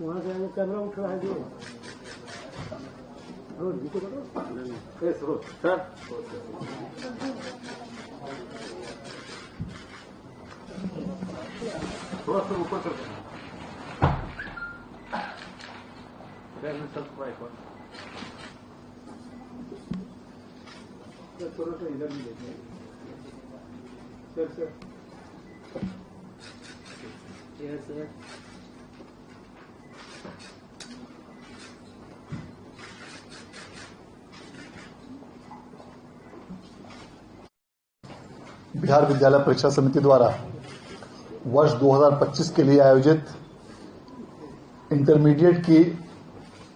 वहाँ से कैमरा उठा है जो नीचे करो सर थोड़ा सा ऊपर कर थोड़ा सा इधर भी देखिए सर यस सर बिहार विद्यालय परीक्षा समिति द्वारा वर्ष 2025 के लिए आयोजित इंटरमीडिएट की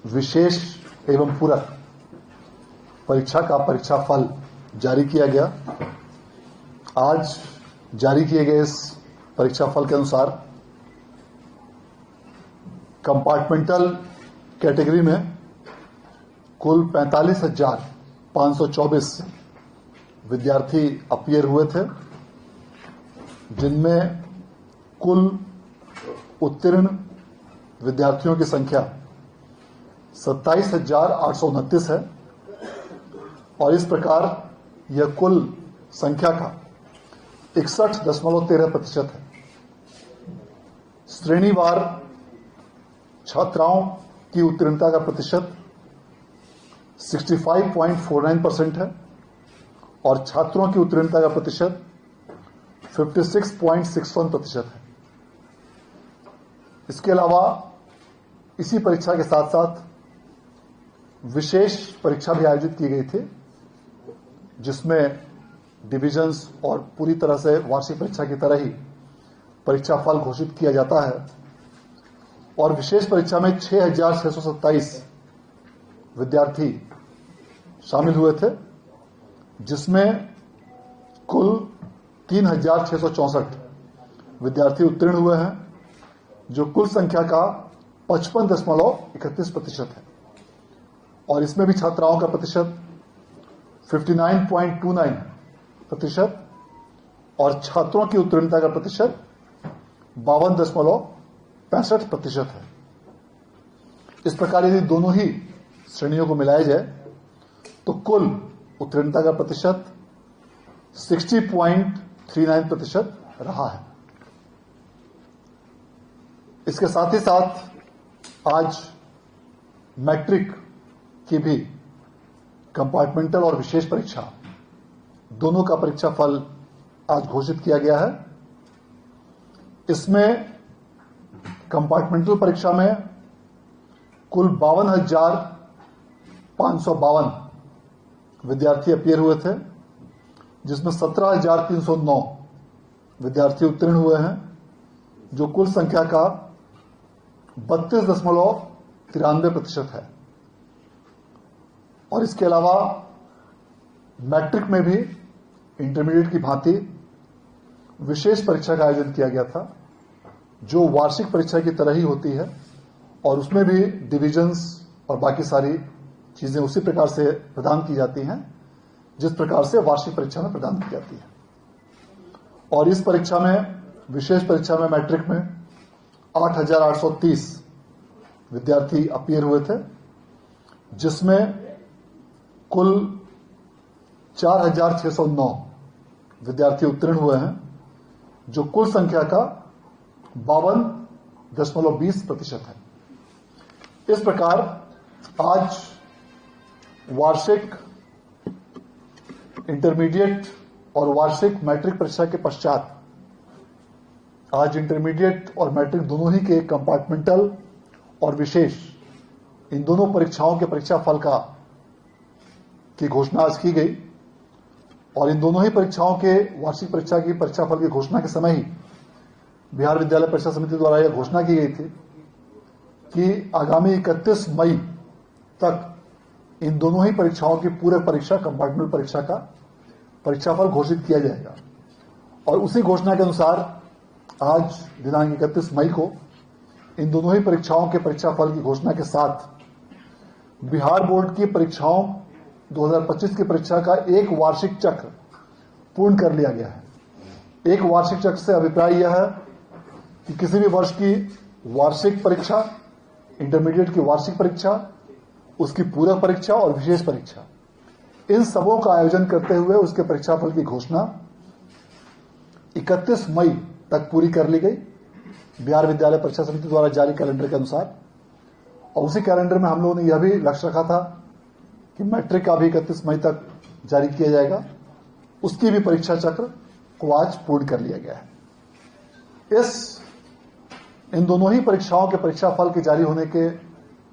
विशेष एवं पूरक परीक्षा का परीक्षा फल जारी किया गया। आज जारी किए गए इस परीक्षा फल के अनुसार कंपार्टमेंटल कैटेगरी में कुल 45,524 विद्यार्थी अपीयर हुए थे, जिनमें कुल उत्तीर्ण विद्यार्थियों की संख्या 27,829 है और इस प्रकार यह कुल संख्या का 61.13% है। श्रेणीवार छात्राओं की उत्तीर्णता का प्रतिशत 65.49% है और छात्रों की उत्तीर्णता का प्रतिशत 56.61% है। इसके अलावा इसी परीक्षा के साथ साथ विशेष परीक्षा भी आयोजित की गई थी, जिसमें डिविजन्स और पूरी तरह से वार्षिक परीक्षा की तरह ही परीक्षा फल घोषित किया जाता है। और विशेष परीक्षा में 6,627 विद्यार्थी शामिल हुए थे, जिसमें कुल 3,664 विद्यार्थी उत्तीर्ण हुए हैं, जो कुल संख्या का 55.31% है। और इसमें भी छात्राओं का प्रतिशत 59.29% और छात्रों की उत्तीर्णता का प्रतिशत 52.65% है। इस प्रकार यदि दोनों ही श्रेणियों को मिलाया जाए तो कुल उत्तीर्णता का प्रतिशत 60.39% रहा है। इसके साथ ही साथ आज मैट्रिक की भी कंपार्टमेंटल और विशेष परीक्षा दोनों का परीक्षा फल आज घोषित किया गया है। इसमें कंपार्टमेंटल परीक्षा में कुल 52,552 विद्यार्थी अपीयर हुए थे, जिसमें 17,309 विद्यार्थी उत्तीर्ण हुए हैं, जो कुल संख्या का 32.93% है। और इसके अलावा मैट्रिक में भी इंटरमीडिएट की भांति विशेष परीक्षा का आयोजन किया गया था, जो वार्षिक परीक्षा की तरह ही होती है और उसमें भी डिविजन्स और बाकी सारी चीजें उसी प्रकार से प्रदान की जाती हैं जिस प्रकार से वार्षिक परीक्षा में प्रदान की जाती है। और इस परीक्षा में, विशेष परीक्षा में मैट्रिक में 8,830 विद्यार्थी अपीयर हुए थे, जिसमें कुल 4,609 विद्यार्थी उत्तीर्ण हुए हैं, जो कुल संख्या का 52.20% है। इस प्रकार आज वार्षिक इंटरमीडिएट और वार्षिक मैट्रिक परीक्षा के पश्चात आज इंटरमीडिएट और मैट्रिक दोनों ही के कंपार्टमेंटल और विशेष इन दोनों परीक्षाओं के परीक्षा फल की घोषणा आज की गई। और इन दोनों ही परीक्षाओं के वार्षिक परीक्षा की परीक्षा फल की घोषणा के समय ही बिहार विद्यालय परीक्षा समिति द्वारा यह घोषणा की गई थी कि आगामी 31 मई तक इन दोनों ही परीक्षाओं की पूरक परीक्षा, कंपार्टमेंटल परीक्षा का परीक्षाफल घोषित किया जाएगा। और उसी घोषणा के अनुसार आज दिनांक 31 मई को इन दोनों ही परीक्षाओं के परीक्षा फल की घोषणा के साथ बिहार बोर्ड की परीक्षाओं 2025 की परीक्षा का एक वार्षिक चक्र पूर्ण कर लिया गया है। एक वार्षिक चक्र से अभिप्राय यह है कि किसी भी वर्ष की वार्षिक परीक्षा, इंटरमीडिएट की वार्षिक परीक्षा, उसकी पूरक परीक्षा और विशेष परीक्षा, इन सबों का आयोजन करते हुए उसके परीक्षाफल की घोषणा 31 मई तक पूरी कर ली गई बिहार विद्यालय परीक्षा समिति द्वारा जारी कैलेंडर के अनुसार। और उसी कैलेंडर में हम लोगों ने यह भी लक्ष्य रखा था कि मैट्रिक का भी 31 मई तक जारी किया जाएगा। उसकी भी परीक्षा चक्र को आज पूर्ण कर लिया गया है। इन दोनों ही परीक्षाओं के परीक्षा फल के जारी होने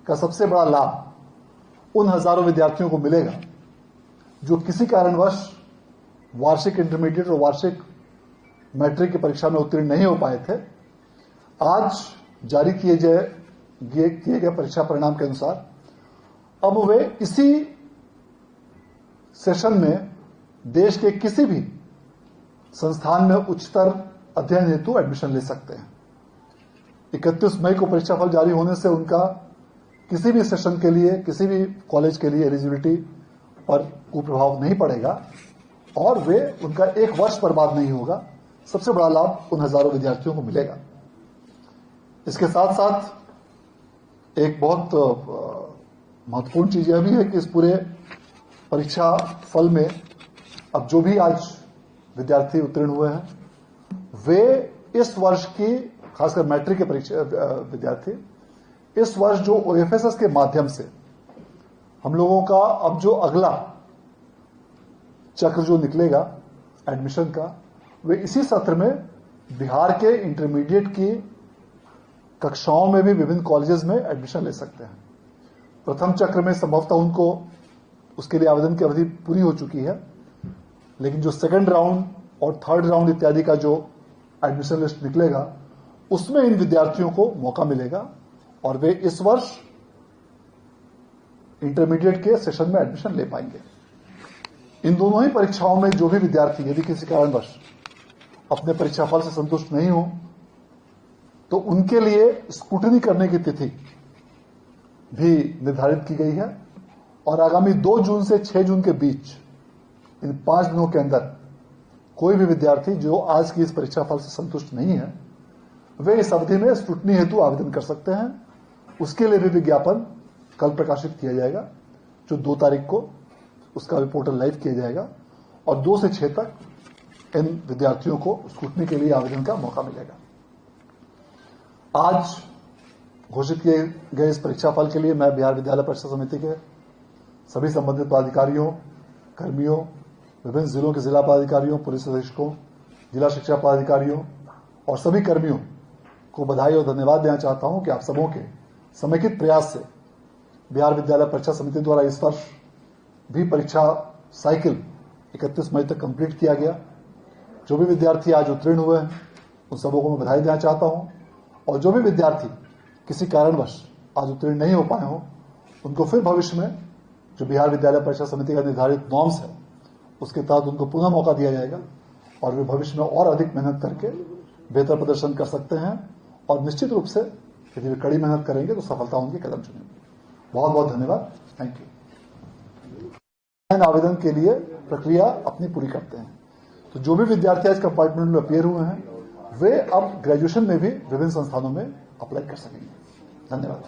का सबसे बड़ा लाभ उन हजारों विद्यार्थियों को मिलेगा जो किसी कारणवश वार्षिक इंटरमीडिएट और वार्षिक मैट्रिक की परीक्षा में उत्तीर्ण नहीं हो पाए थे। आज जारी किए गए परीक्षा परिणाम के अनुसार अब वे इसी सेशन में देश के किसी भी संस्थान में उच्चतर अध्ययन हेतु एडमिशन ले सकते हैं। 31 मई को परीक्षा फल जारी होने से उनका किसी भी सेशन के लिए, किसी भी कॉलेज के लिए एलिजिबिलिटी पर कुप्रभाव नहीं पड़ेगा और उनका एक वर्ष बर्बाद नहीं होगा। सबसे बड़ा लाभ उन हजारों विद्यार्थियों को मिलेगा। इसके साथ साथ एक बहुत महत्वपूर्ण चीज यह भी है कि इस पूरे परीक्षा फल में अब जो भी आज विद्यार्थी उत्तीर्ण हुए हैं वे इस वर्ष की, खासकर मैट्रिक के परीक्षा विद्यार्थी, इस वर्ष जो OFSS के माध्यम से हम लोगों का अब जो अगला चक्र जो निकलेगा एडमिशन का, वे इसी सत्र में बिहार के इंटरमीडिएट की कक्षाओं में भी विभिन्न कॉलेजेस में एडमिशन ले सकते हैं। प्रथम चक्र में संभवतः उनको उसके लिए आवेदन की अवधि पूरी हो चुकी है, लेकिन जो सेकंड राउंड और थर्ड राउंड इत्यादि का जो एडमिशन लिस्ट निकलेगा उसमें इन विद्यार्थियों को मौका मिलेगा और वे इस वर्ष इंटरमीडिएट के सेशन में एडमिशन ले पाएंगे। इन दोनों ही परीक्षाओं में जो भी विद्यार्थी यदि किसी कारणवश अपने परीक्षा फल से संतुष्ट नहीं हो तो उनके लिए स्क्रूटनी करने की तिथि भी निर्धारित की गई है और आगामी 2 जून से 6 जून के बीच इन 5 दिनों के अंदर कोई भी विद्यार्थी जो आज की इस परीक्षा फल से संतुष्ट नहीं है वे इस अवधि में स्क्रूटनी हेतु आवेदन कर सकते हैं। उसके लिए भी विज्ञापन कल प्रकाशित किया जाएगा, जो 2 तारीख को उसका भी पोर्टल लाइव किया जाएगा और 2 से 6 तक इन विद्यार्थियों को स्क्रूटनी के लिए आवेदन का मौका मिलेगा। आज घोषित किए गए इस परीक्षा फल के लिए मैं बिहार विद्यालय परीक्षा समिति के सभी संबंधित पदाधिकारियों, कर्मियों, विभिन्न जिलों के जिला पदाधिकारियों, पुलिस अधीक्षकों, जिला शिक्षा पदाधिकारियों और सभी कर्मियों को बधाई और धन्यवाद देना चाहता हूं कि आप सबों के समेकित प्रयास से बिहार विद्यालय परीक्षा समिति द्वारा इस वर्ष भी परीक्षा साइकिल 31 मई तक कंप्लीट किया गया। जो भी विद्यार्थी आज उत्तीर्ण हुए हैं उन सबों को मैं बधाई देना चाहता हूं और जो भी विद्यार्थी किसी कारणवश आज उत्तीर्ण नहीं हो पाए हों उनको फिर भविष्य में जो बिहार विद्यालय परीक्षा समिति का निर्धारित नॉर्म्स है उसके तहत उनको पुनः मौका दिया जाएगा और वे भविष्य में और अधिक मेहनत करके बेहतर प्रदर्शन कर सकते हैं और निश्चित रूप से यदि वे कड़ी मेहनत करेंगे तो सफलता उनके कदम चुनेंगे। बहुत बहुत धन्यवाद। Thank you. आवेदन के लिए प्रक्रिया अपनी पूरी करते हैं तो जो भी विद्यार्थी इस कंपार्टमेंट में अपीयर हुए हैं वे अब ग्रेजुएशन में भी विभिन्न संस्थानों में अप्लाई कर सकेंगे। धन्यवाद।